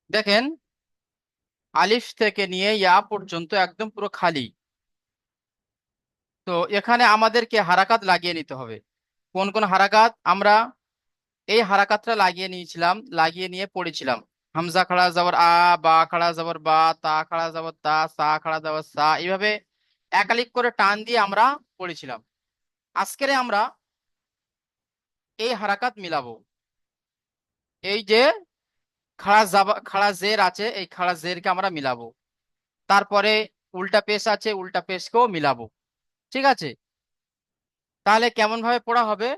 দেখেন, আলিফ থেকে নিয়ে ইয়া পর্যন্ত একদম পুরো খালি। তো এখানে আমাদেরকে হারাকাত লাগিয়ে নিতে হবে। কোন কোন হারাকাত? আমরা এই হারাকাতটা লাগিয়ে নিয়েছিলাম, লাগিয়ে নিয়ে পড়েছিলাম। হামজা খাড়া যাবার আ, বা খাড়া যাবার বা, তা খাড়া যাবার তা, সা খাড়া যাবার সা, এইভাবে একালিক করে টান দিয়ে আমরা পড়েছিলাম। আজকের আমরা এই হারাকাত মিলাবো। এই যে খাড়া জাবা, খাড়া জের আছে, এই খাড়া জেরকে আমরা মিলাবো। তারপরে উল্টা পেশ আছে, উল্টা পেশকেও মিলাবো। ঠিক আছে? তাহলে কেমন ভাবে পড়া হবে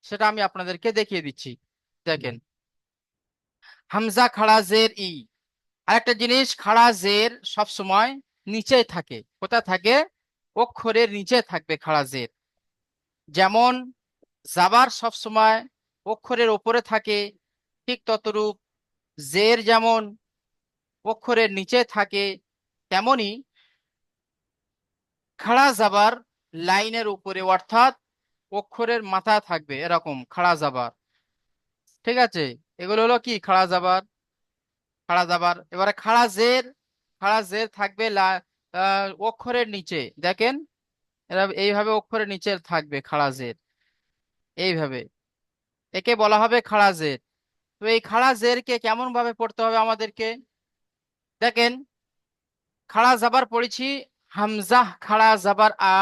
সেটা আমি আপনাদেরকে দেখিয়ে দিচ্ছি। দেখেন, হামজা খাড়া জের ই। আরেকটা জিনিস, খাড়া জের সব সময় নিচে থাকে। কোথায় থাকে? অক্ষরের নিচে থাকবে খাড়া জের। যেমন জাবার সব সময় অক্ষরের ওপরে থাকে, ঠিক ততরূপ জের যেমন অক্ষরের নিচে থাকে, তেমনি খাড়া জাবার লাইনের উপরে, অর্থাৎ অক্ষরের মাথা থাকবে, এরকম খাড়া জাবার। ঠিক আছে? এগুলো হলো কি খাড়া জাবার। খাড়া জাবার, এবারে খাড়া জের। খাড়া জের থাকবে অক্ষরের নিচে। দেখেন, এরা এইভাবে অক্ষরের নিচে থাকবে খাড়া জের, এইভাবে। একে বলা হবে খাড়া জের। তো এই খাড়া জেরকে কেমন ভাবে পড়তে হবে আমাদেরকে? দেখেন, খাড়া জাবার পড়েছি, হামজা খাড়া জাবার আ,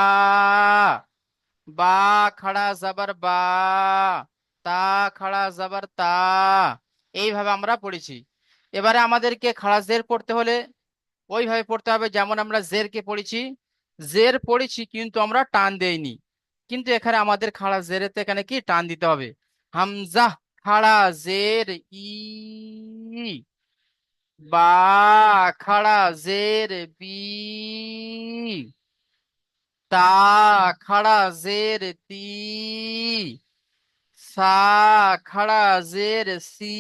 বা খাড়া জাবার বা, তা খাড়া জাবার তা, এইভাবে আমরা পড়েছি। এবারে আমাদেরকে খাড়া জের পড়তে হলে ওইভাবে পড়তে হবে যেমন আমরা জেরকে পড়েছি। জের পড়েছি কিন্তু আমরা টান দেইনি, কিন্তু এখানে আমাদের খাড়া জেরেতে এখানে কি টান দিতে হবে। হামজা খাড়া জের ই, বা খাড়া জের বি, তা খাড়া জের তি, সা খাড়া জের সি,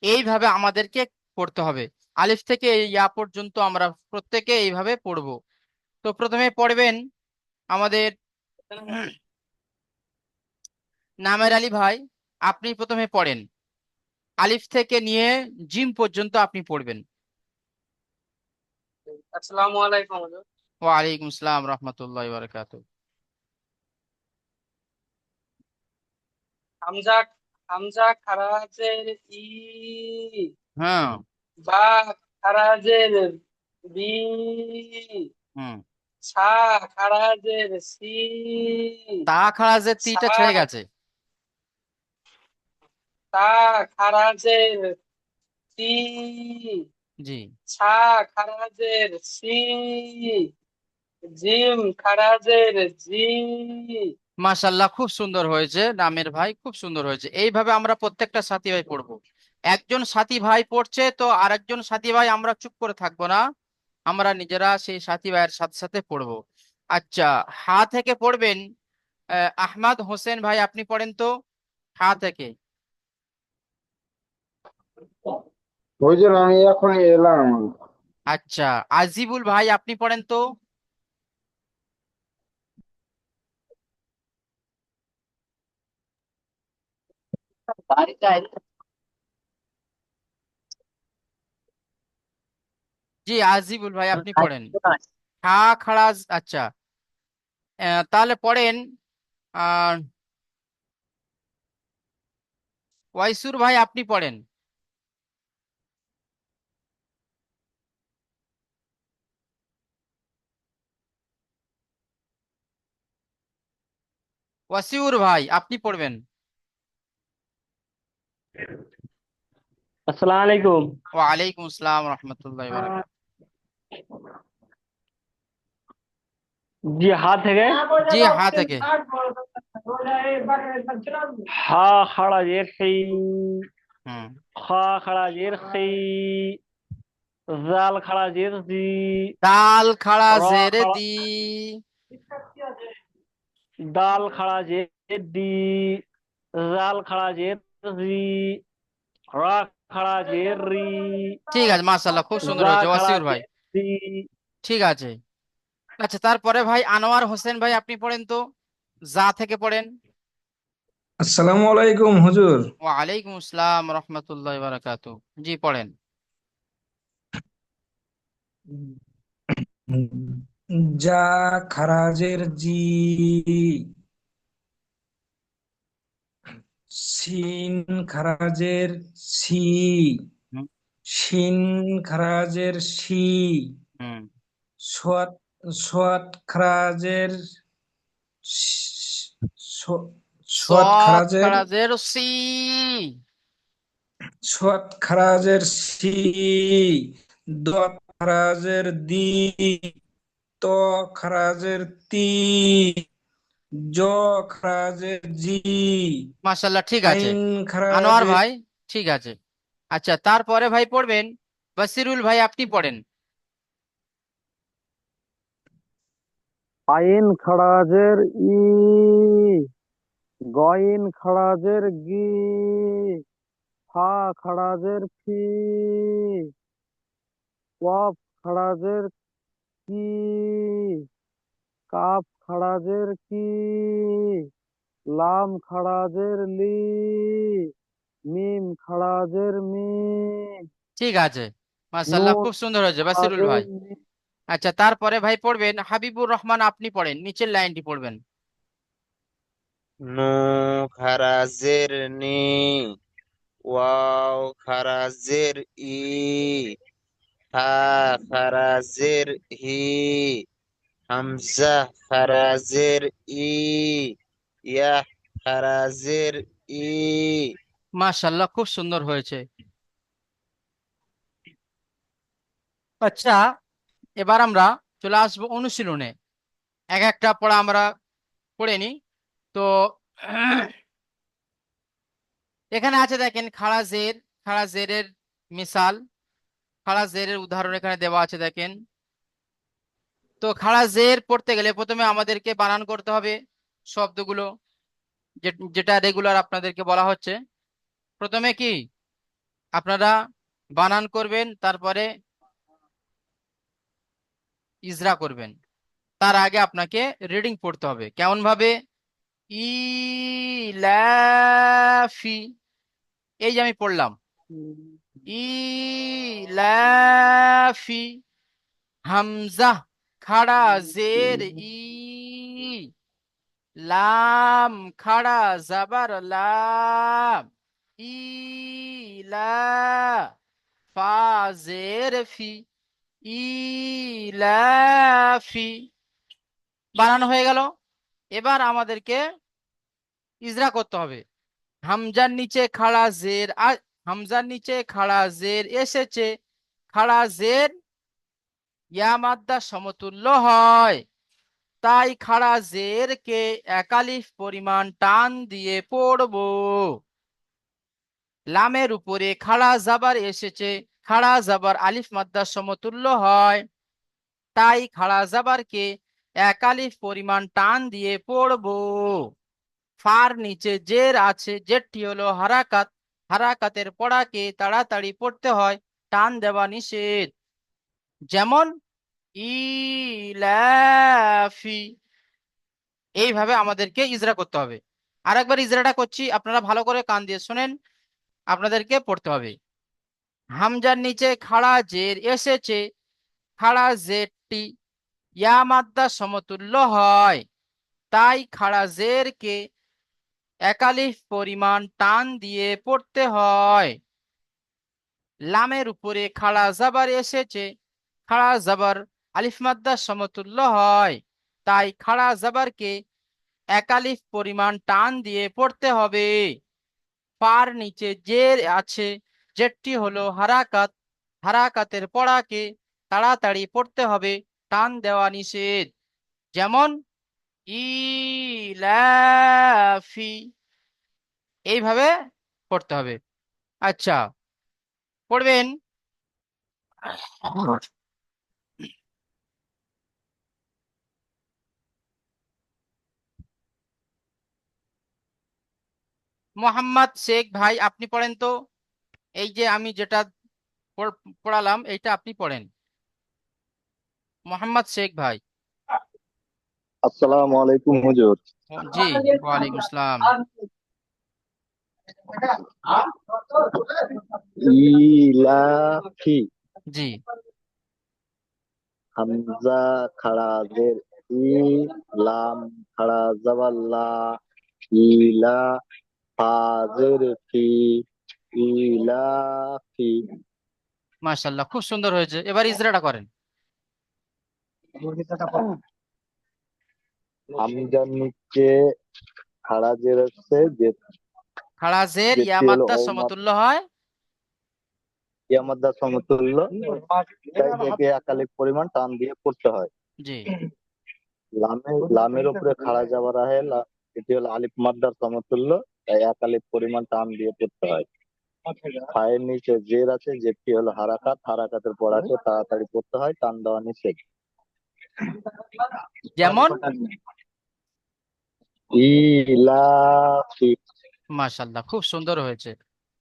এইভাবে আমাদেরকে পড়তে হবে। আলিফ থেকে এই ইয়া পর্যন্ত আমরা প্রত্যেকে এইভাবে পড়বো। তো প্রথমে পড়বেন আমাদের নামের আলী ভাই। আপনি প্রথমে পড়েন, আলিফ থেকে নিয়ে জিম পর্যন্ত আপনি পড়বেন। আসসালামু আলাইকুম হুজুর। ওয়ালাইকুম আসসালাম রহমতুল্লাহ বারাকাতু। হামজা হামজা খারাজের ই, হ্যাঁ। বা খারাজের বি, হুম। সা খারাজের সি, তা খাড়া যে সা তিটা ছেড়ে গেছে। তা খারাজের সি, জি। সা খারাজের সি, জিম খারাজের জি। মাশাল্লাহ, খুব সুন্দর হয়েছে নামের ভাই, খুব সুন্দর হয়েছে। এইভাবে আমরা প্রত্যেকটা সাথী ভাই পড়বো। একজন সাথী ভাই পড়ছে তো আরেকজন সাথী ভাই আমরা চুপ করে থাকবো না, আমরা নিজেরা সেই সাথী ভাইয়ের সাথে সাথে পড়বো। আচ্ছা, হা থেকে পড়বেন। আহমদ হোসেন ভাই আপনি পড়েন তো, হা থেকে। হুজুর আমি এখন এলাম। আচ্ছা, আজিবুল ভাই আপনি পড়েন তো। জি, আজিবুল ভাই আপনি পড়েন। হা খাড়া আচ্ছা, তাহলে পড়েন। আহ ওয়াইসুর ভাই আপনি পড়েন। ওয়াসিউর ভাই আপনি পড়বেন। আসসালামু আলাইকুম। ওয়ালাইকুম আসসালাম রহমতুল্লাহ বারাকাতুহু। জি, হা থেকে। জি, হা থেকে। হা খাড়া জের সেই, হুম। খা খাড়া জের সেই, জাল খাড়া জের জি, দাল খাড়া র জেরে খাড়া, দি। দাল খাড়া জের ডি, জাল খাড়া জের জি, রা খাড়া জের রি, ঠিক আছে, মাশাল্লাহ, খুব সুন্দর জা হয়েছে খাড়া ওয়াসিউর ভাই। জের জি, ঠিক আছে। আচ্ছা, তারপরে ভাই আনোয়ার হোসেন ভাই আপনি পড়েন তো, যা থেকে পড়েন। আসসালামু আলাইকুম হুজুর। ওয়ালাইকুম আসসালাম রহমতুল্লাহ বারাকাতু। জি পড়েন। যা খারাজের জি, সিন খারাজের সি, হুম। শিন খারাজের শি, হুম। সোয়াত সোয়াত খারাজের স- সো- সোয়াত সৎ খারাজের খারাজের সি। সোয়াত খারাজের সি, দত খারাজের দি, ত খারাজের তি, জ খারাজের জি, মাশাল্লাহ, ঠিক আছে আইন আনোয়ার খারাজের ভাই, ঠিক আছে। আচ্ছা, তারপরে ভাই পড়বেন বাসিরুল ভাই, আপনি পড়েন। আইন খাড়াজের ই, গইন খাড়াজের গি, ফা খাড়াজের ফি, কফ খাড়াজের কি, কাফ খাড়াজের কি, লাম খাড়াজের লি, মিম খাড়াজের মি, ঠিক আছে, মাশাল্লাহ, নুন খুব সুন্দর হয়েছে বাসিরুল খাড়াজের ভাই। নি। আচ্ছা, তারপরে ভাই পড়বেন হাবিবুর রহমান, আপনি পড়েন, নিচের লাইনটি পড়বেন। নু খারাজের নি, ওয়াও খারাজের ই, হা খারাজের হি, হামজা খারাজের ই, ইয়া খারাজের ই। মাশাল্লাহ, খুব সুন্দর হয়েছে। আচ্ছা, এবার আমরা চলে আসবো অনুশীলনে। এক একটা পড়া আমরা পড়ে নিই। তো এখানে আছে দেখেন খাড়া জের, খাড়া জেরের মিসাল, খাড়া জেরের উদাহরণ এখানে দেওয়া আছে দেখেন। তো খাড়া জের পড়তে গেলে প্রথমে আমাদেরকে বানান করতে হবে শব্দগুলো, যেটা রেগুলার আপনাদেরকে বলা হচ্ছে। প্রথমে কি আপনারা বানান করবেন, তারপরে ইজরা করবেন। তার আগে আপনাকে রিডিং পড়তে হবে কেমন ভাবে। ইলাফি, এই যে আমি পড়লাম ইলাফি, হামজা খাড়া জের ই, লাম খাড়া জাবার লাম, ইলা, ফা জের ফি, ইলাফি। বানানো হয়ে গেল। এবার আমাদেরকে ইজরা করতে হবে। হামজার নিচে খাড়া জের হামজার নিচে খাড়া জের এসেছে, খাড়া জের ইয়া মাদ্দা সমতুল্য হয়, তাই খাড়া জের কে একালিফ পরিমাণ টান দিয়ে পড়বো। লামের উপরে খাড়া জাবার এসেছে, খাড়া জাবার আলিফ মাদ্দা সমতুল্য হয়, তাই খাড়া জাবারকে একালিফ পরিমাণ টান দিয়ে পড়বো। ফার নিচে জের আছে, জেরটি হলো হারাকাত, হারাকাতের পড়াকে তাড়াতাড়ি পড়তে হয়, টান দেওয়া নিষেধ। যেমন ইলাফি, এইভাবে আমাদেরকে ইজরা করতে হবে। আরেকবার ইজরাটা করছি, আপনারা ভালো করে কান দিয়ে শোনেন, আপনাদেরকে পড়তে হবে। হামজার নিচে খাড়া জের এসেছে, খাড়া জেরটি ইয়া মাদ্দা সমতুল্য হয়, তাই খাড়া জেরকে একালিফ পরিমাণ টান দিয়ে পড়তে হয়। লামের উপরে খাড়া জাবার এসেছে, খাড়া জাবার আলিফ মাদ্দার সমতুল্য হয়, তাই খাড়া জাবারকে একালিফ পরিমাণ টান দিয়ে পড়তে হবে। পার নিচে জের আছে, জেরটি হলো হারাকাত, হারাকাতের পড়াকে তাড়াতাড়ি পড়তে হবে, টান দেওয়া নিষেধ। যেমন ইলাফি, এইভাবে পড়তে হবে। আচ্ছা, পড়বেন মোহাম্মদ শেখ ভাই, আপনি পড়েন তো। এই যে আমি যেটা পড়ালাম এইটা আপনি পড়েন, মোহাম্মদ শেখ ভাই। আসসালামু আলাইকুম হুজুর। জি, ওয়ালাইকুম আসসালাম। ইলাফি, জি, হামজা খাড়া জের ই, লাম খাড়া জবর লা, ইলা, ফা জের ফি, ইলাফি। মাশাআল্লাহ, খুব সুন্দর হয়েছে। এবার ইজরাটা করেন। হামজার নিচে খাড়া জের হচ্ছে খাড়াজের ইয়া যেটি হলো মাদ্দা ও সমতুল্য হয়। ইয়ামাদ্দা সমতুল্য, তাই একে একালিক পরিমাণ টান দিয়ে পড়তে হয়। জি, লামের উপরে খাড়া যাবার আহে এটি হলো আলিফ মাদ্দার সমতুল্য, তাই একালিক পরিমাণ টান দিয়ে পড়তে হয়। পায়ের নিচে জের আছে, যেটি হলো হারাকাত, হারাকাতের পর আছে তাড়াতাড়ি পড়তে হয়, টান দেওয়া নিষেধ। যেমন ইলাফি। মাশাআল্লাহ, খুব সুন্দর হয়েছে।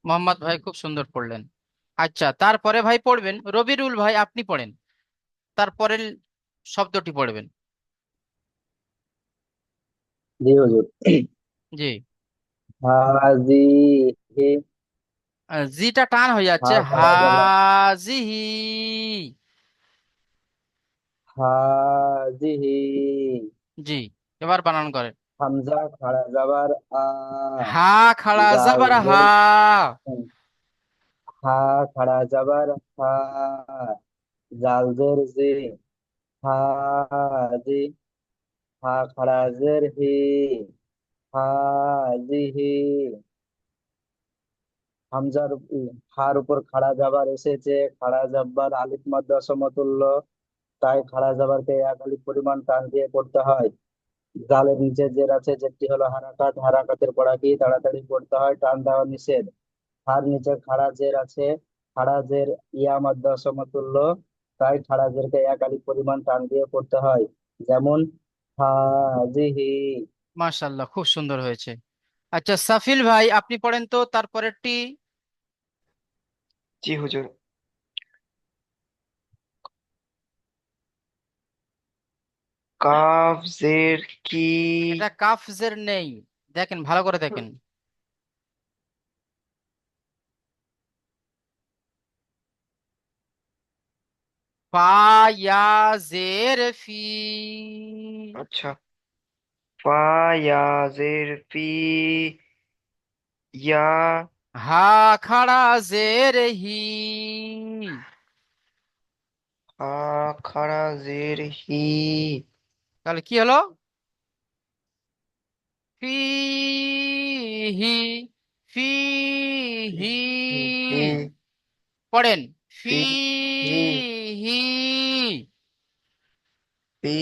মোহাম্মদ ভাই খুব সুন্দর পড়লেন। আচ্ছা, তারপরে ভাই পড়বেন রবিরুল ভাই, আপনি পড়েন। তারপরের শব্দটি পড়বেন। জি হুজুর। জি, হাজিহি, জিটা টান হয়ে হা যাচ্ছে, খাড়া যাবার, হাজিহি। হাজিহি, জি, এবার বানান করেন। হামজা খাড়া যাবার আ, হা খাড়া জাল জাবার হা। জের, হা খাড়া যাবার হা, জাল জের জি, হাজি, হা খাড়া জের হি, হাজিহি, হার উপর খাড়া যাবার এসেছে, খাড়া যাবার আলিফ মাদ্দা সমতুল্য, তাই খাড়া যাবারকে এক আলিফ পরিমাণ টান দিয়ে পড়তে হয়। জালের নিচে জের আছে, যেটি হলো হারাকাত, হারাকাতের পড়া কি তাড়াতাড়ি পড়তে হয়, টান দেওয়া নিষেধ। হার নিচে খাড়া জের আছে, খাড়া জের ইয়া মাদ্দা সমতুল্য, তাই খাড়া জেরকে এক আলিফ পরিমাণ টান দিয়ে পড়তে হয়। যেমন হাজিহি। মাশাআল্লাহ, খুব সুন্দর হয়েছে। আচ্ছা, সাফিল ভাই আপনি পড়েন তো তারপরেরটি। জি হুজুর। কাফ জের কি। এটা কাফ জের নেই, দেখেন ভালো করে দেখেন। ফা ইয়া জের ফি। আচ্ছা, ফা ইয়া জের ফি, ইয়া, হা খাড়া জের হি। হা খাড়া জের হি, তাহলে কি হলো? ফি হি, ফি হি। হি, পড়েন ফি ফি, হি, হি। ফি,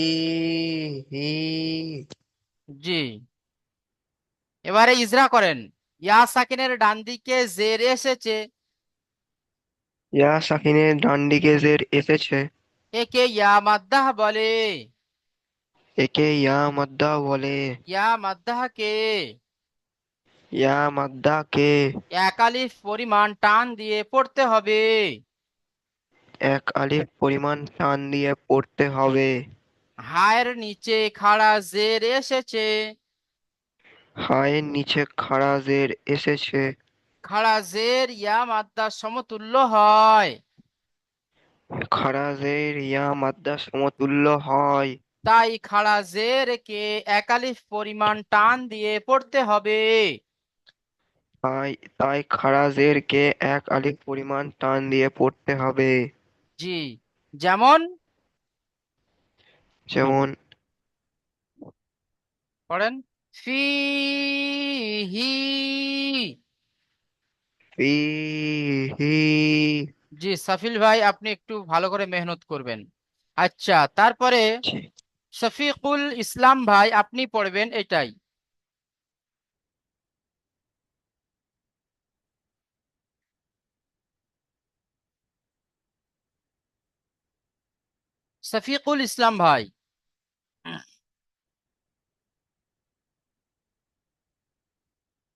হি। জি, এবারে ইজরা করেন। ইয়া সাকিনের ডান দিকে জের এসেছে, ইয়া সাকিনের ডান দিকে জের এসেছে, একে ইয়া মাদ্দাহ বলে। একে ইয়া মাদ্দা বলে। ইয়া মাদ্দাহকে ইয়া মাদ্দা কে এক আলিফ পরিমাণ টান দিয়ে পড়তে হবে। এক আলিফ পরিমাণ টান দিয়ে পড়তে হবে। হায়ের নিচে খাড়া জের এসেছে, হায়ের নিচে খাড়া জের এসেছে, খাড়া জের ইয়া মাদ্দা সমতুল্য হয়, খাড়া জের ইয়া মাদ্দা সমতুল্য হয়। তাই খাড়া জের কে এক আলিফ পরিমাণ টান দিয়ে পড়তে হবে। তাই তাই খাড়া জের কে এক আলিফ পরিমাণ টান দিয়ে পড়তে হবে। জি, যেমন যেমন পড়েন ফিহি। ফিহি। জি, সাফিল ভাই আপনি একটু ভালো করে মেহনত করবেন। আচ্ছা, তারপরে জি। শফিকুল ইসলাম ভাই আপনি পড়বেন এটাই। শফিকুল ইসলাম ভাই।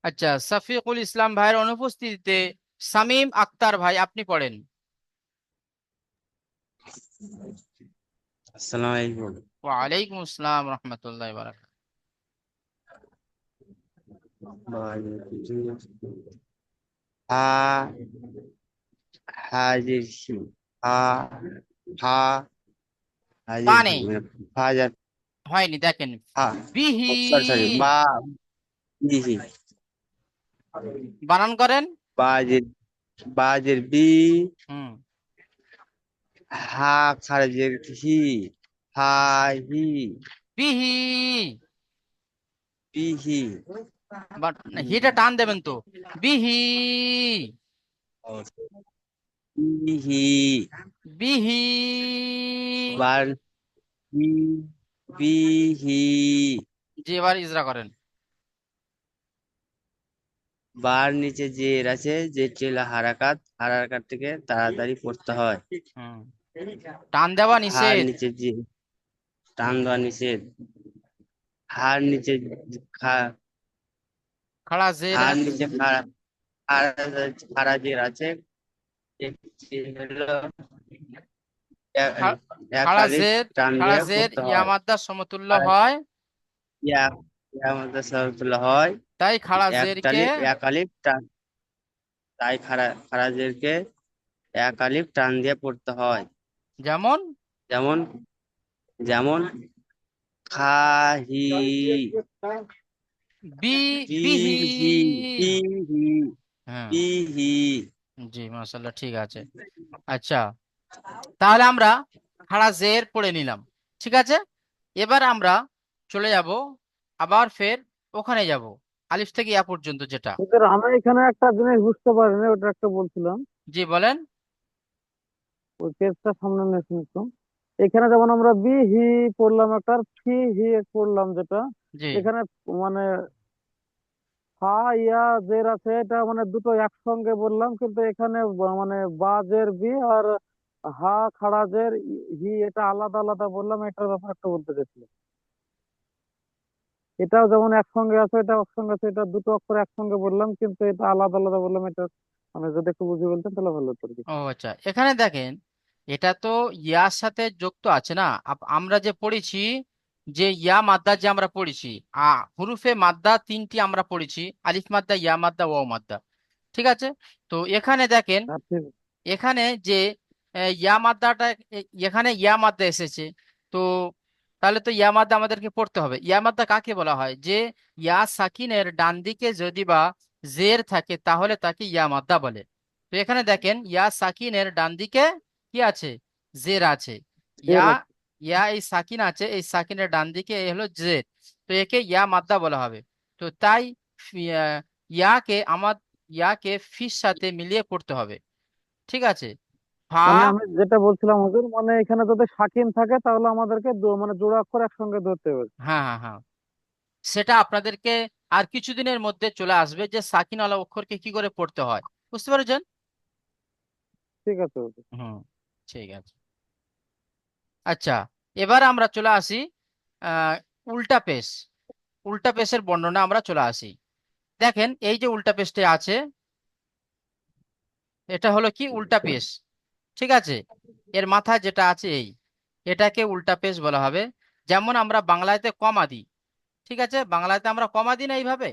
আচ্ছা, শফিকুল ইসলাম ভাইয়ের অনুপস্থিতিতে শামীম আক্তার ভাই আপনি পড়েন। আসসালামু আলাইকুম। ওয়ালাইকুম আসসালাম রহমতুল্লাহ বারাকাতুহু। হা হাজির সি হা হা হাজির বা সি নেই, হাজার হয়নি, দেখেন হা বিহি, সরি সরি বা বিহি বানান করেন। বাজের বাজের বি হুম, হা খারাজের হি হা হি বিহি, বিহি বাট হিটা টান দেবেন তো, বিহি, বিহি বিহি, বার বি বিহি জি এবার ইজরা করেন। বার নিচে জের আছে, যে চেলা হারাকাত, হারাকাত থেকে তাড়াতাড়ি পড়তে হয়। হুম, টান দেওয়া হার নিষেধ। নিচে যে টান দেওয়া নিষেধ। হার নিচে খা- খাড়া জের, হার নিচে খাড়া জের আছে, একটি হলো খা- এক খাড়া আলিফ জের, টান খাড়া দিয়ে জের পড়তে ইয়া হয়। মাদ্দার সমতুল্য আর হয়, ইয়া ইয়া মধ্যে সরতুল হয়। তাই খাড়া এক জেরকে, তালিফ এক আলিফ টান, তাই খাড়া জেরকে এক আলিফ টান দিয়ে পড়তে হয়। যেমন যেমন যেমন খাহি বি, বিহি। বিহি বিহি হ্যাঁ, বিহি জি মাশাআল্লাহ, ঠিক আছে। আচ্ছা, তাহলে আমরা খাড়া জের পড়ে নিলাম, ঠিক আছে। এবার আমরা চলে যাব, আবার ফের ওখানে যাব, আলিফ থেকে ইয়া পর্যন্ত যেটা। হুজুর, আমি এখানে একটা জিনিস বুঝতে পারিনি, ওটা একটা বলছিলাম। জি বলেন। ওই পেজটা সামনে নিয়ে আসুন একটু। এখানে যেমন আমরা বি হি পড়লাম একটা, আর ফি হি পড়লাম যেটা, জি, এখানে মানে ফা ইয়া জের আছে, এটা মানে দুটো একসঙ্গে বললাম, কিন্তু এখানে মানে বা জের বি আর হা খাড়া জের হি, এটা আলাদা আলাদা বললাম, এটার ব্যাপারে একটা বলতে চাইছিলাম। এটাও যেমন একসঙ্গে আছে, এটা একসঙ্গে আছে, এটা দুটো অক্ষর একসঙ্গে বললাম, কিন্তু এটা আলাদা আলাদা বললাম। এটা মানে যদি একটু বুঝিয়ে বলতেন তাহলে ভালো হতো আর কি। ও আচ্ছা, এখানে দেখেন, এটা তো ইয়ার সাথে যুক্ত আছে না। আমরা যে পড়েছি, যে ইয়া মাদ্দা যে আমরা পড়েছি, হুরুফে মাদ্দা তিনটি আমরা পড়েছি, আলিফ মাদ্দা, ইয়া মাদ্দা, ওয়াও মাদ্দা, ঠিক আছে। তো এখানে দেখেন, আর ঠিক এখানে যে ইয়া মাদ্দাটা, এখানে ইয়া মাদ্দা এসেছে, তো তাহলে তো ইয়া মাদ্দা আমাদেরকে পড়তে হবে। ইয়া মাদ্দা কাকে বলা হয়? যে ইয়া সাকিনের ডান দিকে যদি বা জের থাকে তাহলে তাকে ইয়া মাদ্দা বলে। তো এখানে দেখেন, ইয়া সাকিনের ডান দিকে কি আছে? জের আছে। ইয়া, জের আছে। ইয়া এই সাকিন আছে, এই সাকিনের ডান দিকে এ হলো জের, তো একে ইয়া মাদ্দা বলা হবে। তো তাই ইয়াকে আমার, ইয়াকে ফির সাথে মিলিয়ে পড়তে হবে, ঠিক আছে। ফা, মানে আমি যেটা বলছিলাম হুজুর, মানে এখানে যদি সাকিন থাকে তাহলে আমাদেরকে মানে জোড়া অক্ষর একসঙ্গে ধরতে হবে। হ্যাঁ হ্যাঁ হ্যাঁ, সেটা আপনাদেরকে আর কিছুদিনের মধ্যে চলে আসবে যে সাকিন আলা অক্ষরকে কি করে পড়তে হয়, বুঝতে পেরেছেন? ঠিক আছে হুজুর। হুম, ঠিক আছে। আচ্ছা, এবার আমরা চলে আসি আহ উল্টা পেশ, উল্টা পেশের বর্ণনা আমরা চলে আসি। দেখেন, এই যে উল্টা পেশটা আছে, এটা হলো কি উল্টা পেশ, ঠিক আছে। এর মাথায় যেটা আছে এই, এটাকে উল্টা পেশ বলা হবে। যেমন আমরা বাংলাতে কমা দিই, ঠিক আছে, বাংলাতে আমরা কমা দিই না এইভাবে,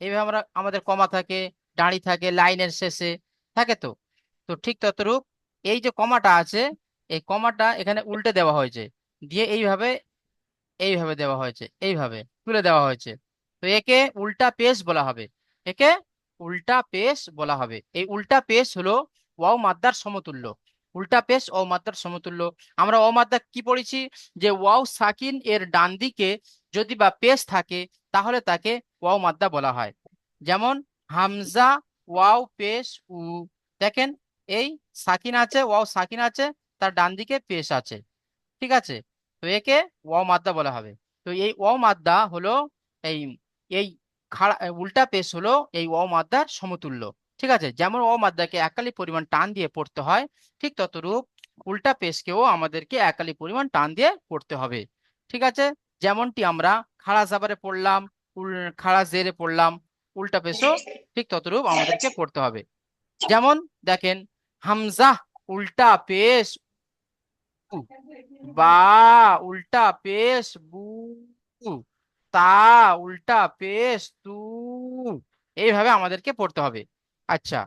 এইভাবে আমরা, আমাদের কমা থাকে, দাঁড়ি থাকে লাইনের শেষে, থাকে তো। তো ঠিক ততরূপ এই যে কমাটা আছে, এই কমাটা এখানে উল্টে দেওয়া হয়েছে, দিয়ে এইভাবে, এইভাবে দেওয়া হয়েছে, এইভাবে তুলে দেওয়া হয়েছে। তো একে উল্টা পেশ বলা হবে, একে উল্টা পেশ বলা হবে। এই উল্টা পেশ হলো ওয়াও মাদ্দার সমতুল্য। উল্টা পেশ ও মাদ্দার সমতুল্য। আমরা ও মাদ্দা কি পড়েছি? যে ওয়াও সাকিন এর ডান দিকে যদি বা পেশ থাকে তাহলে তাকে ওয়াও মাদ্দা বলা হয়। যেমন হামজা ওয়াও পেশ উ, দেখেন এই সাকিন আছে, ওয়াও সাকিন আছে, তার ডান দিকে পেশ আছে, ঠিক আছে। তো একে ওয়াও মাদ্দা বলা হবে। তো এই ওয়াও মাদ্দা হলো এই, এই খাড়া উল্টা পেশ হলো এই ওয়াও মাদ্দার সমতুল্য, ঠিক আছে। যেমন ওয়াও মাদ্দাকে একালি পরিমাণ টান দিয়ে পড়তে হয়, ঠিক ততরূপ উল্টা পেশকেও আমাদেরকে একালি পরিমাণ টান দিয়ে পড়তে হবে, ঠিক আছে। যেমনটি আমরা খাড়া জাবারে পড়লাম, খাড়া জেরে পড়লাম, উল্টা পেশও ঠিক ততরূপ আমাদেরকে পড়তে হবে। যেমন দেখেন, হামজা উল্টা পেশ বা উল্টা পেশ বু, তা উল্টা পেশ তু, এইভাবে আমাদেরকে পড়তে হবে। আচ্ছা,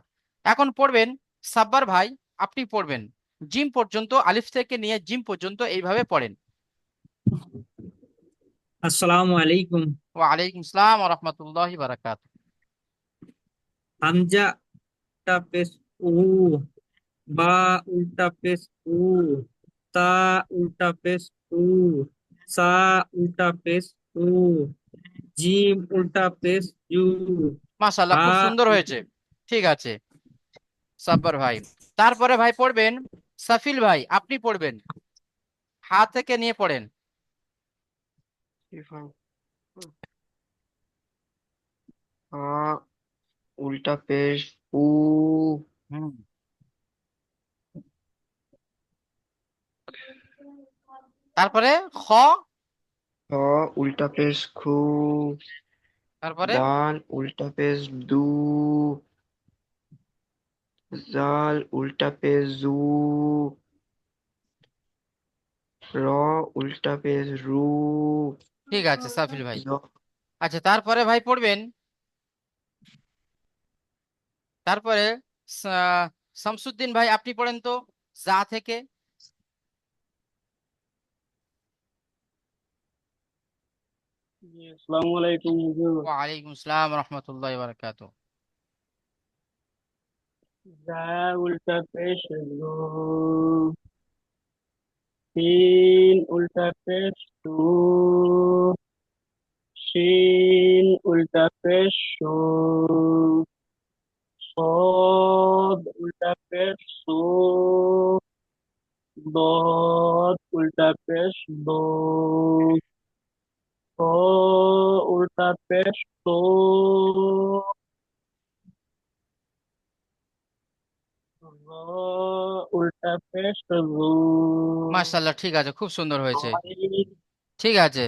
এখন পড়বেন সাব্বার ভাই, আপনি পড়বেন জিম পর্যন্ত, আলিফ থেকে নিয়ে জিম পর্যন্ত এইভাবে পড়েন। আসসালামু আলাইকুম। ওয়ালাইকুম আসসালাম ওয়া রাহমাতুল্লাহি ওয়া বারাকাতুহু। হামজা উল্টা পেশ উ, বা উল্টা পেশ উ, তা উল্টা পেশ উ, সা উল্টা পেশ উ, জিম উল্টা পেশ ইউ, মাশাআল্লাহ, হা খুব সুন্দর হয়েছে। ঠিক আছে সাব্বার ভাই, তারপরে ভাই পড়বেন সাফিল ভাই, আপনি পড়বেন হা থেকে নিয়ে পড়েন। আ উল্টা পেশ উ, হুম, তারপরে খ, খ উল্টা পেশ খু, তারপরে দাল উল্টা পেশ দু, জাল উল্টা পেশ জু, র উল্টা পেশ রু, ঠিক আছে সাফিল ভাই। জ আচ্ছা, তারপরে ভাই পড়বেন, তারপরে শামসুদ্দিন ভাই আপনি পড়েন তো যা থেকে। আসসালামু আলাইকুম হুজুর। ওয়ালাইকুম আসসালাম রহমতুল্লাহ বারাকাতু। যা উল্টা পেশ গো, তিন উল্টা পেশ টু, শিন উল্টা পেশ শু, صاد উল্টা পেশ সু, ضاد উল্টা পেশ দো, ত উল্টা পেশ তো, র উল্টা পেশ রু, মাশাআল্লাহ, ঠিক আছে, খুব সুন্দর হয়েছে। আইন ঠিক আছে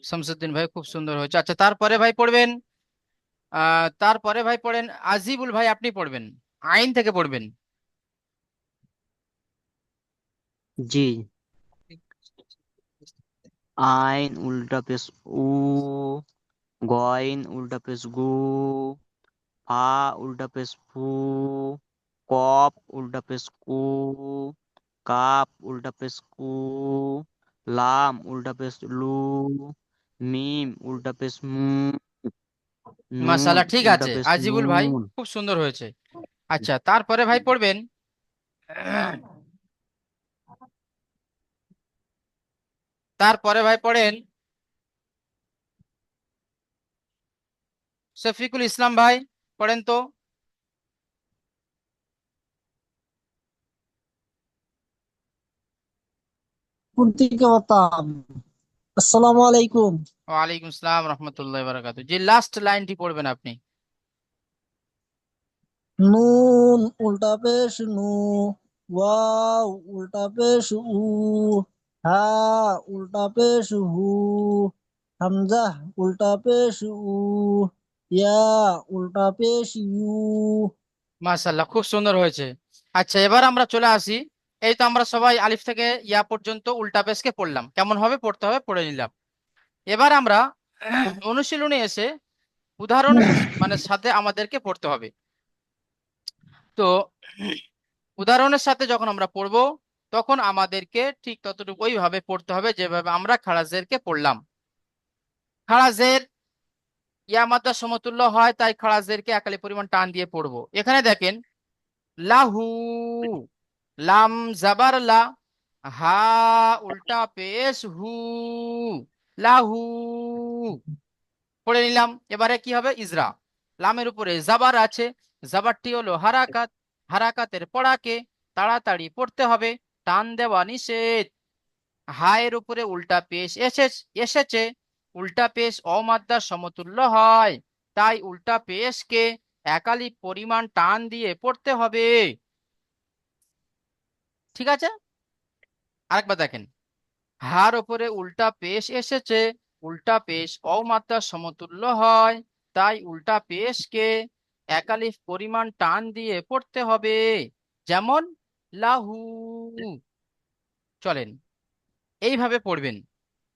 শামসুদ্দিন ভাই, খুব সুন্দর হয়েছে। আচ্ছা, তারপরে ভাই পড়বেন তারপরে ভাই পড়েন আজিবুল ভাই, আপনি পড়বেন আইন থেকে পড়বেন। জি। আইন উল্টা পেশ উ, গইন উল্টা পেশ গু, ফা উল্টা পেশ ফু, কপ উল্টা পেশ কু, কাপ উল্টা পেশ কু, লাম উল্টা পেশ লু, মিম উল্টা পেশ মু, নুন মাশাআল্লাহ, ঠিক উল্টা আছে পেশ আজিবুল ভাই, নুন। খুব সুন্দর হয়েছে। আচ্ছা, তারপরে ভাই পড়বেন তারপরে ভাই পড়েন শফিকুল ইসলাম ভাই, পড়েন তো। থেকে হতাম। আসসালামু আলাইকুম। ওয়ালাইকুম আসসালাম রহমতুল্লাহ বারাকাতু। জি, লাস্ট লাইনটি পড়বেন আপনি। নুন উল্টা পেশ নু, ওয়াও উল্টা পেশ উ, হা উল্টা পেশ হু, হামজা উল্টা পেশ উ, ইয়া উল্টা পেশ ইউ। মাশাআল্লাহ, খুব সুন্দর হয়েছে। আচ্ছা, এবার আমরা চলে আসি, এই তো আমরা সবাই আলিফ থেকে ইয়া পর্যন্ত উল্টা পেশকে পড়লাম, কেমন ভাবে পড়তে হবে পড়ে নিলাম। এবার আমরা অনুশীলনে এসে উদাহরণ মানে সাথে আমাদেরকে পড়তে হবে। তো উদাহরণের সাথে যখন আমরা পড়বো, তখন আমাদেরকে ঠিক ততটুকু ওইভাবে পড়তে হবে যেভাবে আমরা খারাজেরকে পড়লাম। খারাজের ইয়া মাদ্দা সমতুল্য হয়, তাই খারাজেরকে একালি পরিমাণ টান দিয়ে পড়বো। এখানে দেখেন লাহু, লাম জাবার লা, হা উল্টা পেশ হু, লাহু, পড়ে নিলাম। এবারে কি হবে, ইজরা। লামের উপরে জাবার আছে, জাবারটি হলো হারাকাত, হারাকাতের পড়াকে তাড়াতাড়ি পড়তে হবে, টান দেওয়া নিষেধ। হায়ের উপরে উল্টা পেশ এসেছে, উল্টা পেশ অমাদ্দার সমতুল্য হয়, তাই উল্টা পেশকে একালি পরিমাণ টান দিয়ে পড়তে হবে। ঠিক আছে, আরেকবার দেখেন, হার উপরে উল্টা পেশ এসেছে, উল্টা পেশ অমাত্রার সমতুল্য হয়, তাই উল্টা পেশকে একালিফ পরিমাণ টান দিয়ে পড়তে হবে। যেমন লাহু, চলেন এইভাবে পড়বেন,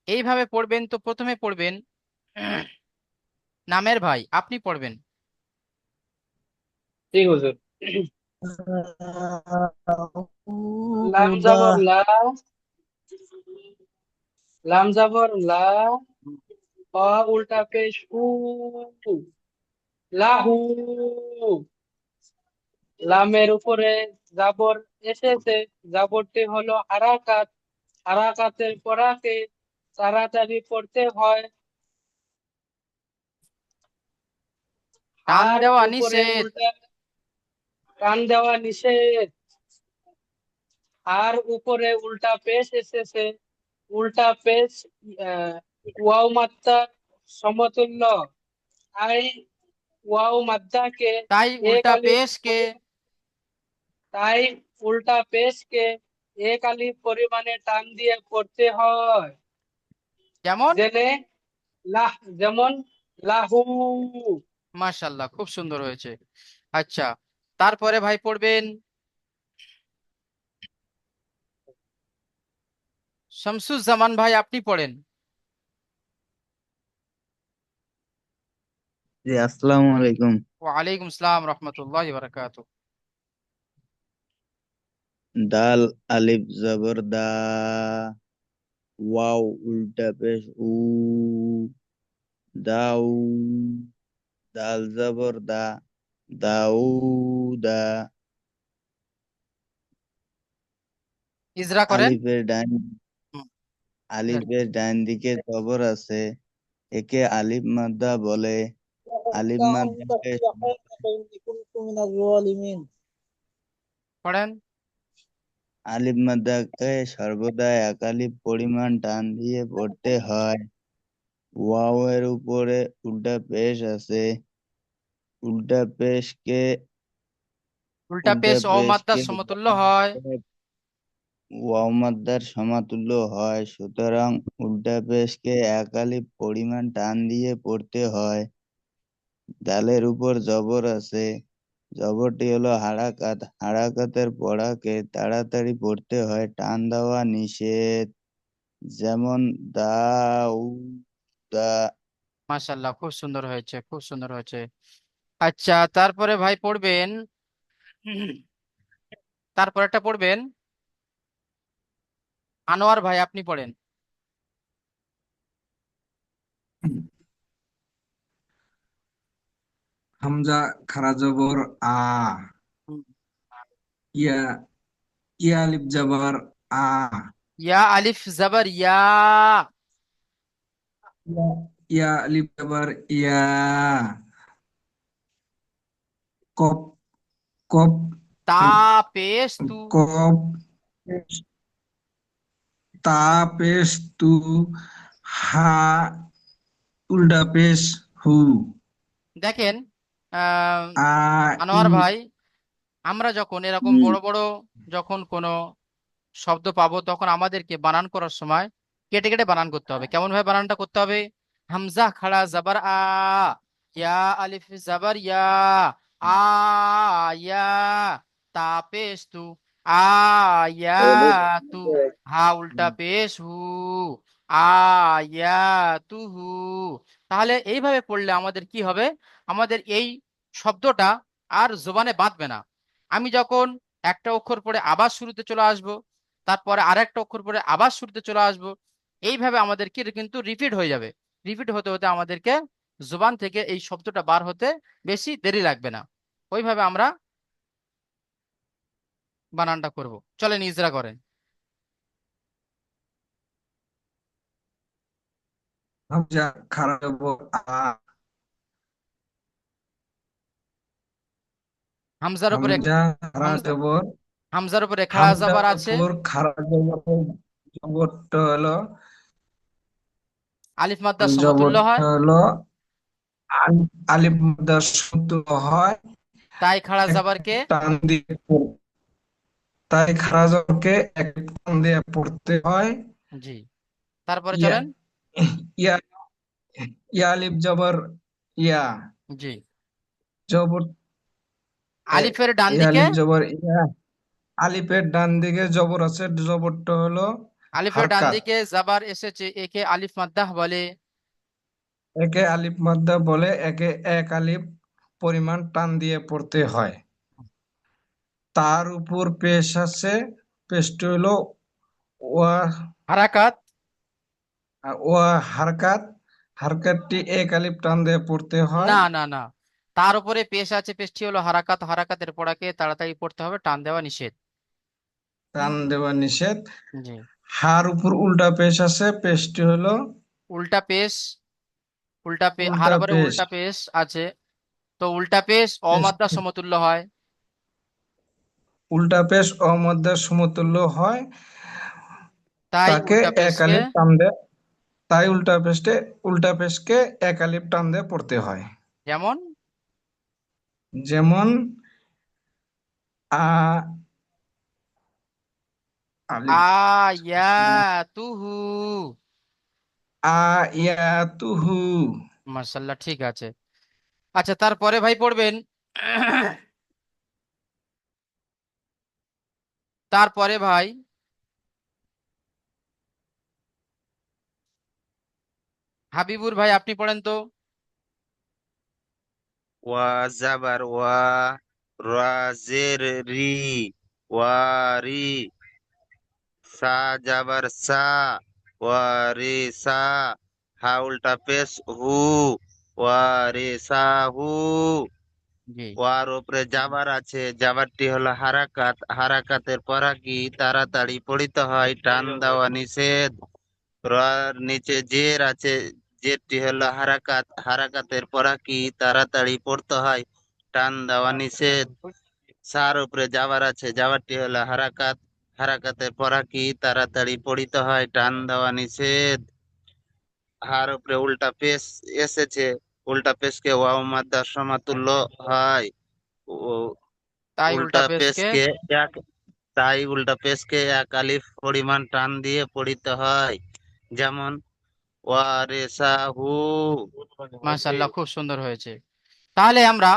এইভাবে পড়বেন। তো প্রথমে পড়বেন নামের ভাই, আপনি পড়বেন। জি হুজুর। লাম আউদা জবর লা, লাম জবর লা, অ উল্টা পেশ উ, লাহু। লামের উপরে জাবর এসেছে, জাবরটি হলো হারাকাত, হারাকাতের পড়াকে তাড়াতাড়ি পড়তে হয়। টান আর দেওয়া উপরে নিষেধ। উল্টা, কান দেওয়া নিষেধ। আর উপরে উল্টা পেশ এসেছে, উল্টা পেশ আহ, ওয়াও মাত্রার সমতুল্য। তাই ওয়াও মাত্রাকে তাই এক উল্টা আলিফ পেশকে, তাই উল্টা পেশকে এক আলিফ পরিমাণে টান দিয়ে পড়তে হয়। যেমন জেনে লাহ, যেমন লাহু। মাশাআল্লাহ, খুব সুন্দর হয়েছে। আচ্ছা, তারপরে ভাই পড়বেন শামসুজ্জামান ভাই, আপনি পড়েন। জি, আসসালামু আলাইকুম। ওয়ালাইকুম আসসালাম রহমতুল্লাহি ওয়া বারাকাতুহু। দাল আলিফ জবর দা, ওয়াও উল্টা পেশ উ, দাউ, দাল জবর দা, দাউদা। ইজরা করেন। আলিফের ডান হুম, ইজরা। আলিফের ডান দিকে জবর আছে, একে আলিফ মাদ্দা বলে। আলিফ মাদ্দাকে পড়েন। আলিফ মাদ্দাকে সর্বদা এক আলিফ পরিমাণ টান দিয়ে পড়তে হয়। ওয়াও এর উপরে উল্টা পেশ আছে, উল্টা পেশকে উল্টা উল্টা পেশ ও মাদ্দার পেশকে সমতুল্য হয়। ওয়াও মাদ্দার সমাতুল্য হয়, সুতরাং উল্টা পেশকে এক আলিফ পরিমাণ টান দিয়ে পড়তে হয়। দালের উপর জবর আছে, জবরটি হলো হারাকাত, হারাকাতের পড়াকে তাড়াতাড়ি পড়তে হয়, টান দেওয়া নিষেধ। যেমন দাউ দা। মাশাআল্লাহ, খুব সুন্দর হয়েছে, খুব সুন্দর হয়েছে। আচ্ছা, তারপরে ভাই পড়বেন তারপরেরটা পড়বেন আনোয়ার ভাই, আপনি পড়েন। হামজা খারা জবর আ, হুম। ইয়া, ইয়া আলিফ জবর আ, ইয়া আলিফ জবর ইয়া, ইয়া, ইয়া আলিফ জবর ইয়া, কপ, কপ, তা পেশ তু, কপ, তা পেশ তু, হা উল্টা পেশ হু, দেখেন আহ আ ই, আনোয়ার ভাই, আমরা যখন এরকম ই। বড় বড় যখন কোনো শব্দ পাবো, তখন আমাদেরকে বানান করার সময় কেটে কেটে বানান করতে হবে। কেমন ভাবে বানানটা করতে হবে? হামজা খাড়া জাবার আ, ইয়া আলিফ জাবার ইয়া, আ, ইয়া, তা পেশ তু, আ, ইয়া, তু, হা উল্টা পেশ হু, আ, ইয়া, তু হু। তাহলে এইভাবে পড়লে আমাদের কি হবে? আমাদের এই শব্দটা আর জোবানে বাঁধবে না। আমি যখন একটা অক্ষর পরে আবার শুরুতে চলে আসব, তারপরে আরেকটা অক্ষর পরে আবার শুরুতে চলে আসব, এইভাবে আমাদের কি কিন্তু রিপিট হয়ে যাবে। রিপিট হতে হতে আমাদেরকে জুবান থেকে এই শব্দটা বার হতে বেশি দেরি লাগবে না। ওইভাবে আমরা বানানটা করব। চলেন ইজরা করেন। হামজা খারা জবর আ, হামজার উপরে হামজা খারা হামজা জবর, হামজার উপরে খাড়া হামজার জবর আছে, উপর খারা জবর, জবরটা হলো, আলিফ মাদ্দার সমতুল্য জবরটা হয়, হলো আলিফ মাদ্দার সমতুল্য হয়। তাই খাড়া এক জবরকে, টান দিয়ে তাই খারা জবরকে এক টান দিয়ে পড়তে হয়। জি, তারপরে ইয়া, চলেন। ইয়া, ইয়া আলিফ জবর ইয়া, জি, জবর আলিফের ডান ইয়া দিকে, আলিফ জবর ইয়া, আলিফের ডান দিকে জবর আছে, জবরটা হলো আলিফের ডান হারকাত। দিকে জাবার এসেছে, একে আলিফ মাদ্দাহ বলে। একে আলিফ মাদ্দা বলে, একে এক আলিফ পরিমাণ টান দিয়ে পড়তে হয়। তার উপর পেশ আছে, পেশটি হলো ওয়া, হারাকাত। ওয়া হারকাত। হারকাতটি এক আলিফ টান দিয়ে পড়তে হয়। না না না, তার উপরে পেশ আছে, পেশটি হলো হারাকাত। হারাকাতের পড়াকে তাড়াতাড়ি পড়তে হবে, টান দেওয়া নিষেধ। টান দেওয়া নিষেধ। জি। হার উপর উল্টা পেশ আছে, পেশটি হলো উল্টা পেশ। হার উল্টা উপরে পেশ। উল্টা পেশ আছে, তো উল্টা পেশ অমাদ্দা পেশটি সমতুল্য হয়। উল্টা পেশ অমদ্দার সমতুল্য হয়। তাই তাকে উল্টা এক পেশকে, আলিফ টান দিয়ে, তাই উল্টা পেশকে এক আলিফ টান দিয়ে পড়তে হয়। যেমন যেমন আ আলিফ আয়াতুহু। আয়াতুহু। মাশাআল্লাহ, ঠিক আছে। আচ্ছা, তারপরে ভাই পড়বেন তারপরে ভাই হাবিবুর ভাই, আপনি পড়েন তো। ওয়া জাবার ওয়া, রা জের রি, ওয়ারি, সা জাবার সা, ওয়ারি সা, হা উল্টা পেশ হু, ওয়ারি সা হু। জি। ওয়ার উপরে জাবার আছে, জাবারটি হলো হারাকাত। হারাকাতের পরা কি তাড়াতাড়ি পড়িতে হয়, টান দেওয়া নিষেধ। রার নিচে জের আছে, জেরটি হলো হারাকাত। হারাকাতের পরা কি তাড়াতাড়ি পড়তে হয়, টান দেওয়া নিষেধ। সার উপরে জাবার আছে, জাবারটি হলো হারাকাত। হারাকাতের পরা কি তাড়াতাড়ি পড়িতে হয়, টান দেওয়া নিষেধ। হার উপরে উল্টা পেশ এসেছে, উল্টা পেশকে ওয়াও মাদ্দার সমতুল্য হয়। ও তাই উল্টা উল্টা পেশকে, পেশকে এক, তাই উল্টা পেশকে এক আলিফ পরিমাণ টান দিয়ে পড়িতে হয়। যেমন ওয়ারেসাহু। মাশাআল্লাহ, খুব সুন্দর হয়েছে। তাহলে আমরা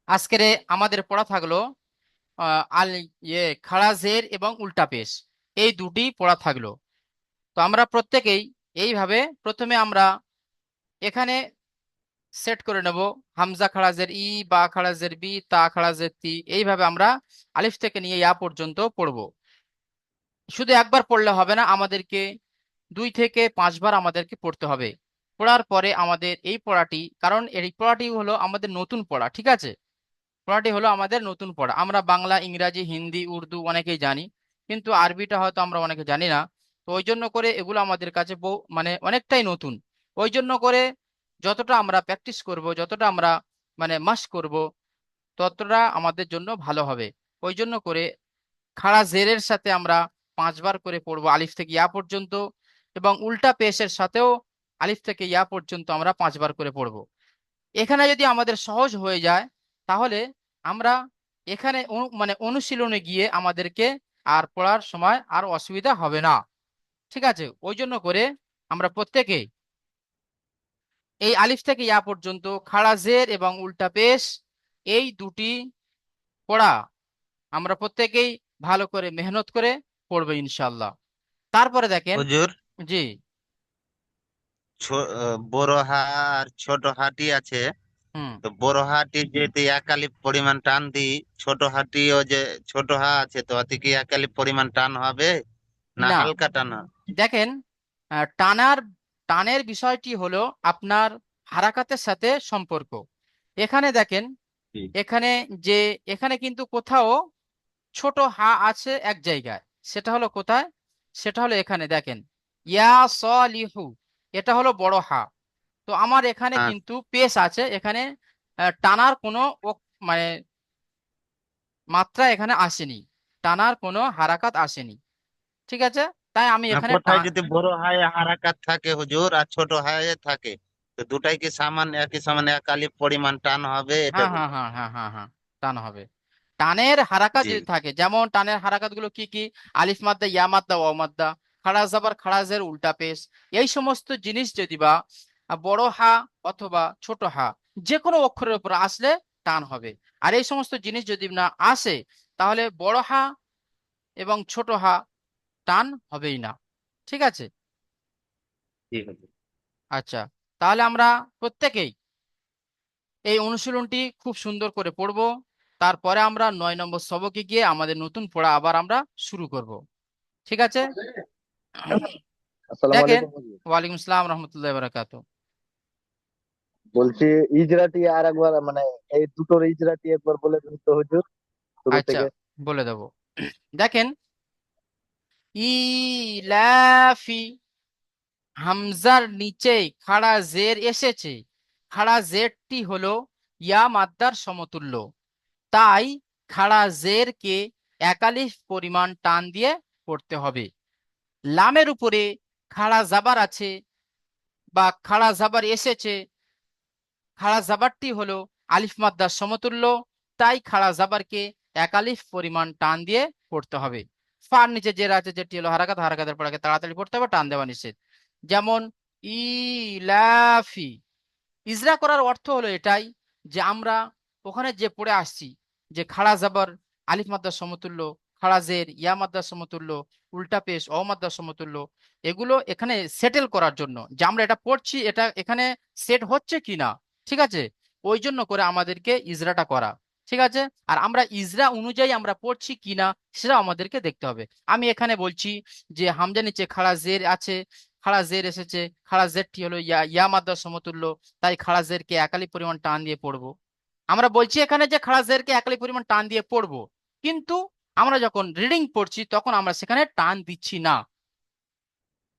আজকের আমাদের পড়া থাকলো আল খাড়া জের এবং উল্টা পেশ, এই দুটি পড়া থাকলো। তো আমরা প্রত্যেকেই এইভাবে প্রথমে আমরা এখানে সেট করে নেব, হামজা খাড়া জের ই, বা খাড়া জের বি, তা খাড়া জের তি, এইভাবে আমরা আলিফ থেকে নিয়ে ইয়া পর্যন্ত পড়বো। শুধু একবার পড়লে হবে না, আমাদেরকে 2 থেকে 5 বার আমাদেরকে পড়তে হবে। পড়ার পরে আমাদের এই পড়াটি, কারণ এই পড়াটি হলো আমাদের নতুন পড়া, ঠিক আছে? পড়াটি হলো আমাদের নতুন পড়া। আমরা বাংলা, ইংরাজি, হিন্দি, উর্দু অনেকেই জানি, কিন্তু আরবিটা হয়তো আমরা অনেকে জানি না। তো ওই জন্য করে এগুলো আমাদের কাছে মানে অনেকটাই নতুন। ওই জন্য করে যতটা আমরা প্র্যাকটিস করব, যতটা আমরা মানে মাস করব, ততটা আমাদের জন্য ভালো হবে। ওই জন্য করে খাড়া জেরের সাথে আমরা 5 বার করে পড়বো আলিফ থেকে ইয়া পর্যন্ত, এবং উল্টা পেশের সাথেও আলিফ থেকে ইয়া পর্যন্ত আমরা 5 বার করে পড়বো। এখানে যদি আমাদের সহজ হয়ে যায়, তাহলে আমরা এখানে মানে অনুশীলনে গিয়ে আমাদেরকে আর পড়ার সময় আর অসুবিধা হবে না, ঠিক আছে? ওই জন্য করে আমরা প্রত্যেকে এই আলিফ থেকে ইয়া পর্যন্ত খাড়া জের এবং উল্টা পেশ, এই দুটি পড়া আমরা প্রত্যেকেই ভালো করে মেহনত করে পড়বো ইনশাল্লাহ। তারপরে দেখেন। হুজুর, জি। বড় হা আর ছোট হাটি আছে। হুম। তো বড় হাটি যদি এক আলিফ পরিমাণ টান দিই, ছোট হাটিও যে ছোট হা আছে, তো অতি কি এক আলিফ পরিমাণ টান হবে না না, হালকা টান হবে? দেখেন, টানের বিষয়টি হলো আপনার হারাকাতের সাথে সম্পর্ক। এখানে দেখেন, জি। এখানে যে এখানে কিন্তু কোথাও ছোট হা আছে এক জায়গায়, সেটা হলো কোথায়? সেটা হলো এখানে দেখেন, ইয়া সলিহু, এটা হলো বড় হা। তো আমার এখানে হ্যাঁ। কিন্তু পেশ আছে, এখানে টানার কোনো মানে মাত্রা এখানে আসেনি, টানার কোনো হারাকাত আসেনি, ঠিক আছে? তাই আমি না, এখানে কোথায় যদি বড় হায়ে হারাকাত থাকে হুজুর আর ছোট হায়ে থাকে, তো দুটাই কি সমান, একই সমান এক আলিফ পরিমাণ টান হবে, এটা হ্যাঁ হ্যাঁ বলুন। হ্যাঁ হ্যাঁ হ্যাঁ হ্যাঁ, টান হবে। টানের হারাকাত জি। যদি থাকে, যেমন টানের হারাকাত গুলো কি কি? আলিফ মাদ্দা, ইয়া মাদ্দা, ওয়াও মাদ্দা, খাড়া জাবার, খাড়া জের, উল্টা পেশ, এই সমস্ত জিনিস যদি বা বড় হা অথবা ছোট হা যে কোনো অক্ষরের উপর আসলে টান হবে। আর এই সমস্ত জিনিস যদি না আসে তাহলে বড় হা এবং ছোট হা টান হবেই না। ঠিক আছে? ঠিক আছে। আচ্ছা, তাহলে আমরা প্রত্যেকেই এই অনুশীলনটি খুব সুন্দর করে পড়বো। তারপরে আমরা 9 নম্বর সবকে গিয়ে আমাদের নতুন পড়া আবার আমরা শুরু করব। ঠিক আছে? আসসালামু দেখেন, আলাইকুম হুজুর। ওয়ালাইকুম আসসালাম রহমতুল্লাহ বারাকাতু। বলছি ইজরাটি আর একবার মানে এই দুটোর ইজরাটি একবার বলে দিন তো হুজুর, শুরু আচ্ছা, থেকে। বলে দেব। দেখেন, ইলাফি, হামজার নিচে খাড়া জের এসেছে। খাড়া জেরটি হলো ইয়া মাদ্দার সমতুল্য, তাই খাড়া জেরকে একালিফ পরিমাণ টান দিয়ে পড়তে হবে। লামের উপরে খাড়া জাবার আছে বা খাড়া জাবার এসেছে। খাড়া জাবারটি হলো আলিফ মাদ্দার সমতুল্য, তাই খাড়া জাবারকে একালিফ পরিমাণ টান দিয়ে পড়তে হবে। ফার নিচে জের আছে, যেটি হলো হারাকাত, হারাকাতের পর আগে তাড়াতাড়ি পড়তে হবে, টান দেওয়া নিষেধ। যেমন ইলাফি। ইজরা করার অর্থ হলো এটাই যে আমরা ওখানে যে পড়ে আসছি যে খাড়া জাবার আলিফ মাদ্দার সমতুল্য, খাড়া জের ইয়া মাদ্দার সমতুল্য, উল্টা পেশ অ মাদ্দার সমতুল্য, এগুলো এখানে সেটেল করার জন্য যে আমরা এটা পড়ছি এটা এখানে সেট হচ্ছে কিনা। ঠিক আছে? ওই জন্য করে আমাদেরকে ইজরাটা করা। ঠিক আছে? আর আমরা ইজরা অনুযায়ী আমরা পড়ছি কিনা সেটা আমাদেরকে দেখতে হবে। আমি এখানে বলছি যে হামজা নিচে খাড়া জের আছে, খাড়া জের এসেছে, খাড়া জেরটি হলো ইয়া ইয়া মাদ্দার সমতুল্য, তাই খাড়া জেরকে একালি পরিমাণ টান দিয়ে পড়বো। আমরা বলছি এখানে যে খাড়া জেরকে একালি পরিমাণ টান দিয়ে পড়বো, কিন্তু আমরা যখন রিডিং পড়ছি তখন আমরা সেখানে টান দিচ্ছি না।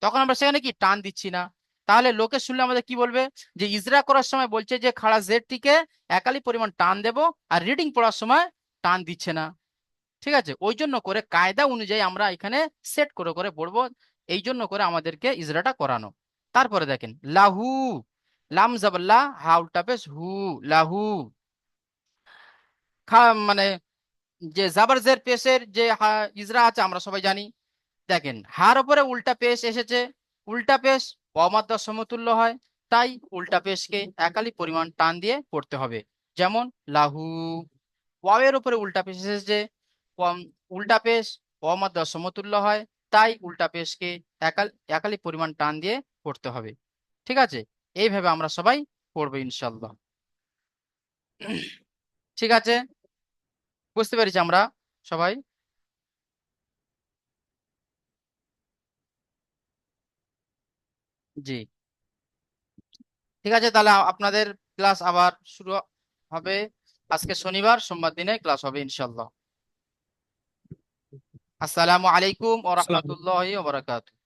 তখন আমরা সেখানে কি টান দিচ্ছি না। তাহলে লোকে শুনলে আমাদের কি বলবে যে ইজরা করার সময় বলছে যে খাড়া জেরটিকে একালি পরিমাণ টান দেব, আর রিডিং পড়ার সময় টান দিচ্ছে না। ঠিক আছে? ওই জন্য করে কায়দা অনুযায়ী আমরা এখানে সেট করে করে পড়বো। এই জন্য করে আমাদেরকে ইজরাটা করানো। তারপরে দেখেন লাহু, লাম জাবাল্লা হা উল্টা পেশ হু, লাহু। মানে যে জাবার জের পেশের যে ইজরা আছে আমরা সবাই জানি। দেখেন, হার উপরে উল্টা পেশ এসেছে। উল্টা পেশ অমাদ্রা সমতুল্য হয়, তাই উল্টা পেশকে একালি পরিমাণ টান দিয়ে পড়তে হবে। যেমন লাহু। ওয়াওয়ের উপরে উল্টা পেশ এসেছে। উল্টা পেশ অমাদ্রা সমতুল্য হয়, তাই উল্টা পেশকে একালি পরিমাণ টান দিয়ে পড়তে হবে। ঠিক আছে? এইভাবে আমরা সবাই পড়বো ইনশাল্লাহ। ঠিক আছে? বুঝতে পেরেছি আমরা সবাই? জি, ঠিক আছে। তাহলে আপনাদের ক্লাস আবার শুরু হবে আজকে শনিবার, সোমবার দিনে ক্লাস হবে ইনশাল্লাহ। আসসালামু আলাইকুম ওয়া আসসালাম। রাহমাতুল্লাহি ওয়া বারাকাতুহু।